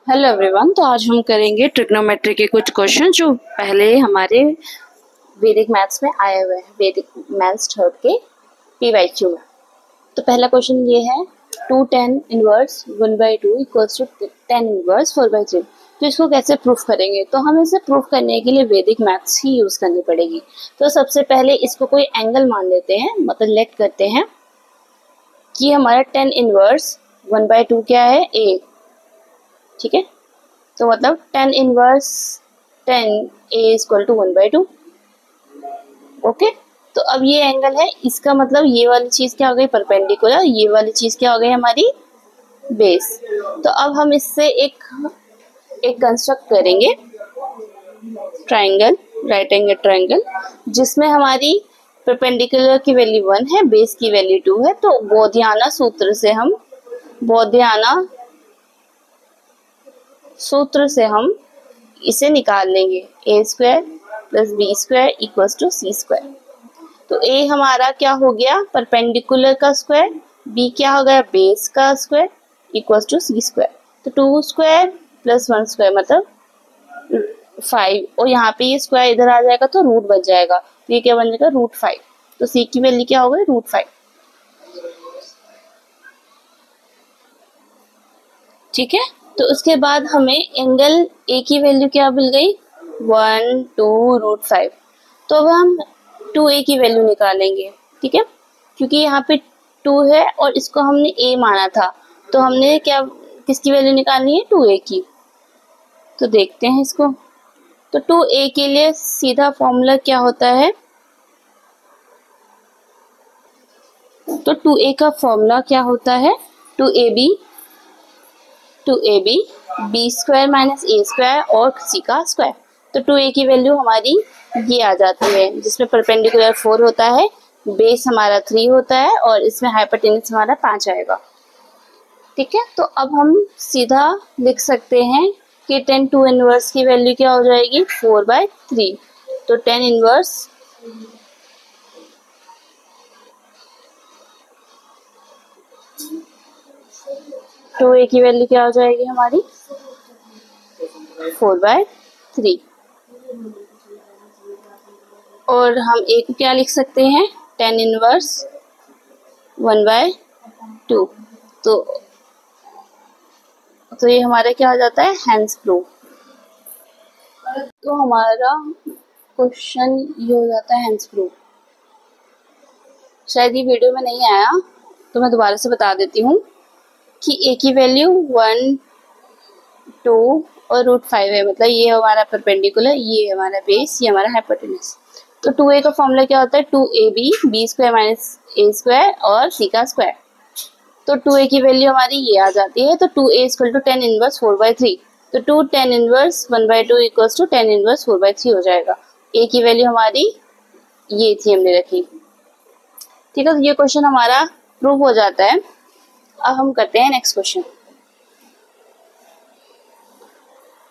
Hello everyone. तो आज हम करेंगे ट्रिग्नोमेट्री के कुछ क्वेश्चन जो पहले हमारे वैदिक मैथ्स में आए हुए हैं, वैदिक मैथ्स थर्ड के PYQ में। तो पहला क्वेश्चन ये है 2 tan inverse 1/2 equals to tan inverse 4/3। तो इसको कैसे प्रूफ करेंगे? तो हमें इसे प्रूफ करने के लिए वैदिक मैथ्स ही यूज करनी पड़ेगी। तो सबसे पहले इसको कोई एंगल मान लेते हैं, मतलब लेट करते हैं कि हमारा tan इनवर्स 1/2 क्या है, A। ठीक है, तो मतलब tan inverse 10A equal to 1/2। Okay, तो अब ये एंगल है, इसका मतलब ये वाली चीज क्या हो गई, परपेंडिकुलर, ये वाली चीज क्या हो गई हमारी बेस। तो अब हम इससे एक कंस्ट्रक्ट करेंगे ट्राइंगल, राइट एंगल ट्राइंगल, जिसमें हमारी परपेंडिकुलर की वैल्यू 1 है, बेस की वैल्यू 2 है। तो बोधियाना सूत्र से हम इसे निकाल लेंगे, A² + B² equals to C²। तो A हमारा क्या हो गया, परपेंडिकुलर का स्क्वायर, B क्या हो गया, बेस का स्क्वायर इक्वल्स टू C²। तो 2² + 1² मतलब 5, और यहाँ पे ये स्क्वायर इधर आ जाएगा तो रूट बच जाएगा। तो ये क्या बन जाएगा, √5। तो C की वैल्यू क्या हो गई, √5। ठीक है, तो उसके बाद हमें एंगल A की वैल्यू क्या मिल गई, 1, 2, √5। तो अब हम 2A की वैल्यू निकालेंगे। ठीक है, क्योंकि यहाँ पे 2 है और इसको हमने A माना था, तो हमने क्या किसकी वैल्यू निकालनी है, 2A की। तो देखते हैं इसको। तो 2A के लिए सीधा फॉर्मूला क्या होता है, तो 2A का फॉर्मूला क्या होता है, 2AB B² - A² और C का स्क्वायर। तो 2A की वैल्यू हमारी ये आ जाती है, जिसमें परपेंडिकुलर 4 होता है, बेस हमारा 3 होता है और इसमें हाइपोटेन्यूज हमारा 5 आएगा। ठीक है, तो अब हम सीधा लिख सकते हैं कि tan 2 इनवर्स की वैल्यू क्या हो जाएगी, 4/3। तो tan इनवर्स 2A की वैल्यू क्या हो जाएगी हमारी, 4/3। और हम A को क्या लिख सकते हैं, tan इनवर्स 1/2। तो ये हमारा क्या हो जाता है, हैंस प्रूफ। तो हमारा क्वेश्चन ये हो जाता है हैंस प्रूफ। शायद ये वीडियो में नहीं आया, तो मैं दोबारा से बता देती हूँ कि A की वैल्यू 1, 2 और √5 है, मतलब ये हमारा परपेंडिकुलर, ये हमारा बेस, ये हमारा हाइपोटेन्यूज। तो 2A का फॉर्मूला क्या होता है, 2AB B² - A² और C का स्क्वायर। तो 2A की वैल्यू हमारी ये आ जाती है। तो 2A equal to tan inverse 4/3। तो 2 tan inverse 1/2 equals to tan inverse 4/3 हो जाएगा। A की वैल्यू हमारी ये थी, हमने रखी। ठीक है, तो ये क्वेश्चन हमारा प्रूव हो जाता है। अब हम करते हैं नेक्स्ट क्वेश्चन।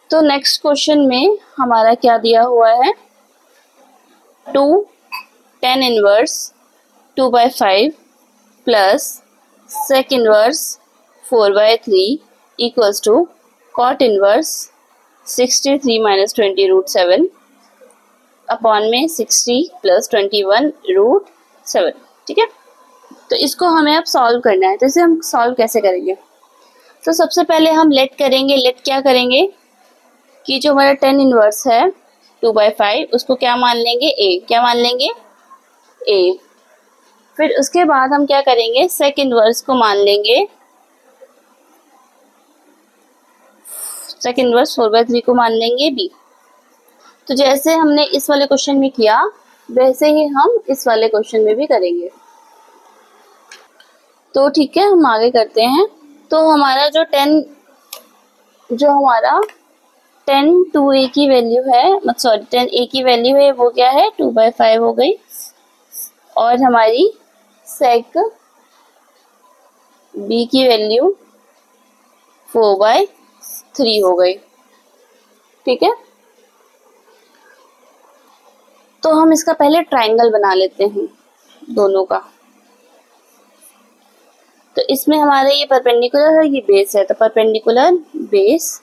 तो नेक्स्ट क्वेश्चन में हमारा क्या दिया हुआ है, 2 tan inverse 2/5 plus sec inverse 4/3 equals to cot inverse 63 - 20 √7 upon में 60 + 21 √7। ठीक है, तो इसको हमें अब सॉल्व करना है। तो इसे हम सॉल्व कैसे करेंगे, तो सबसे पहले हम लेट करेंगे। लेट क्या करेंगे कि जो हमारा tan इनवर्स है 2/5, उसको क्या मान लेंगे, A। क्या मान लेंगे, A। फिर उसके बाद हम क्या करेंगे, sec इनवर्स को मान लेंगे, sec इनवर्स 4/3 को मान लेंगे B। तो जैसे हमने इस वाले क्वेश्चन में किया, वैसे ही हम इस वाले क्वेश्चन में भी करेंगे। तो ठीक है, हम आगे करते हैं। तो हमारा जो हमारा tan 2A की वैल्यू है, tan A की वैल्यू है, वो क्या है, 2/5 हो गई, और हमारी sec B की वैल्यू 4/3 हो गई। ठीक है, तो हम इसका पहले ट्राइंगल बना लेते हैं दोनों का। तो इसमें हमारे ये परपेंडिकुलर है, ये बेस है, तो परपेंडिकुलर बेस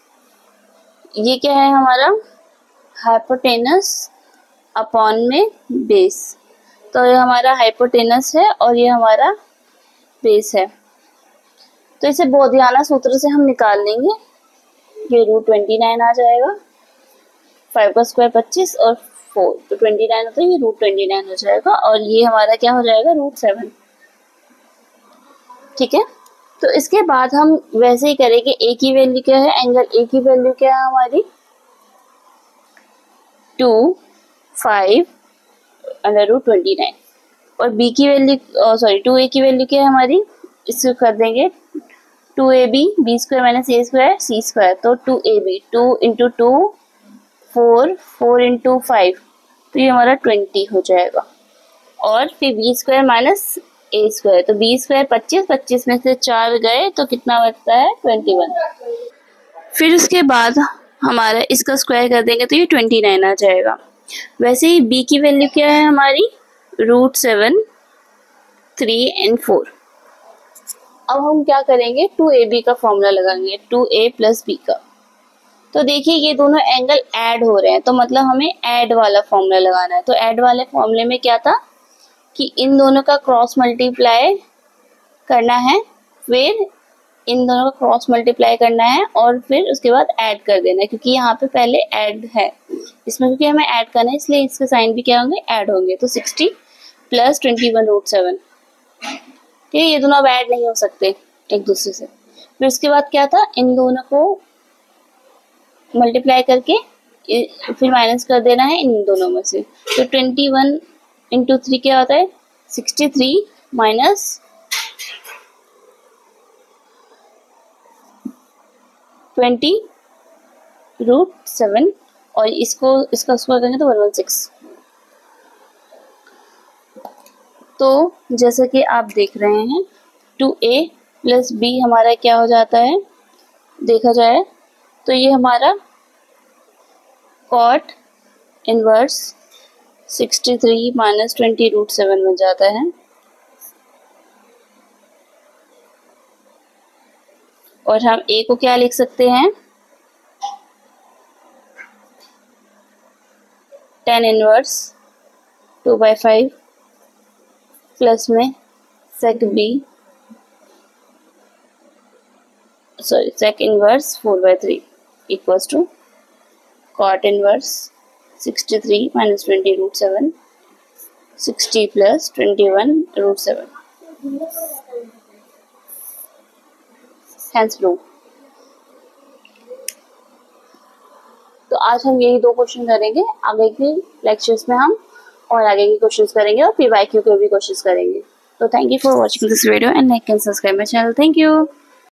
ये क्या है हमारा, हाइपोटेनस अपॉन में बेस। तो ये हमारा हाइपोटेनस है और ये हमारा बेस है। तो इसे बोधियाना सूत्र से हम निकाल लेंगे। ये √29 आ जाएगा, 5 का स्क्वायर 25 और 4 तो 29 होता है, ये √29 हो जाएगा और ये हमारा क्या हो जाएगा, √7। ठीक है, तो इसके बाद हम वैसे ही करेंगे। ए की वैल्यू क्या है, एंगल ए की वैल्यू क्या है हमारी 2, 5 √29 और बी की वैल्यू 2a की वैल्यू क्या है हमारी, इसको कर देंगे 2ab, बी स्क्वायर माइनस ए स्क्वायर सी स्क्वायर, तो 2ab, 2 इंटू 2 4, 4 इंटू 5 तो ये हमारा 20 हो जाएगा। और फिर बी स्क्वायर माइनस ए स्क्वायर, तो बी स्क्वायर 25, 25 में से 4 गए तो कितना बचता है 21। फिर उसके बाद हमारा इसका स्क्वायर कर देंगे तो ये 29 आ जाएगा। वैसे ही बी की वैल्यू क्या है हमारी √7, 3 और 4। अब हम क्या करेंगे, 2ab का फॉर्मूला लगाएंगे, 2a प्लस b का। तो देखिए ये दोनों एंगल ऐड हो रहे हैं, तो मतलब हमें ऐड वाला फॉर्मूला लगाना है। तो ऐड वाले फॉर्मूले में क्या था कि इन दोनों का क्रॉस मल्टीप्लाई करना है, फिर इन दोनों का क्रॉस मल्टीप्लाई करना है और फिर उसके बाद ऐड कर देना है, क्योंकि यहाँ पे पहले ऐड है इसमें, क्योंकि हमें ऐड करना है इसलिए इसके साइन भी क्या होंगे, ऐड होंगे। तो 60 प्लस 21 √7। ठीक है, ये दोनों अब ऐड नहीं हो सकते एक दूसरे से। फिर उसके बाद क्या था, इन दोनों को मल्टीप्लाई करके फिर माइनस कर देना है इन दोनों में से। तो 21 इंटू 3 क्या होता है 63 माइनस 20 √7 और इसका स्क्वायर करेंगे तो 116। तो जैसा कि आप देख रहे हैं 2a प्लस b हमारा क्या हो जाता है, देखा जाए तो ये हमारा cot इनवर्स 63 माइनस 20 √7 बन जाता है। और हम a को क्या लिख सकते हैं, tan इनवर्स 2/5 प्लस में sec inverse 4/3 equals to cot inverse 63 minus 20 √7, 60 प्लस 21 √7 हैंस प्रूव। तो आज हम यही 2 क्वेश्चन करेंगे, आगे के लेक्चर्स में हम और आगे के क्वेश्चंस करेंगे और PYQ के भी क्वेश्चंस करेंगे। तो thank you for watching this video and like and subscribe my channel. Thank you.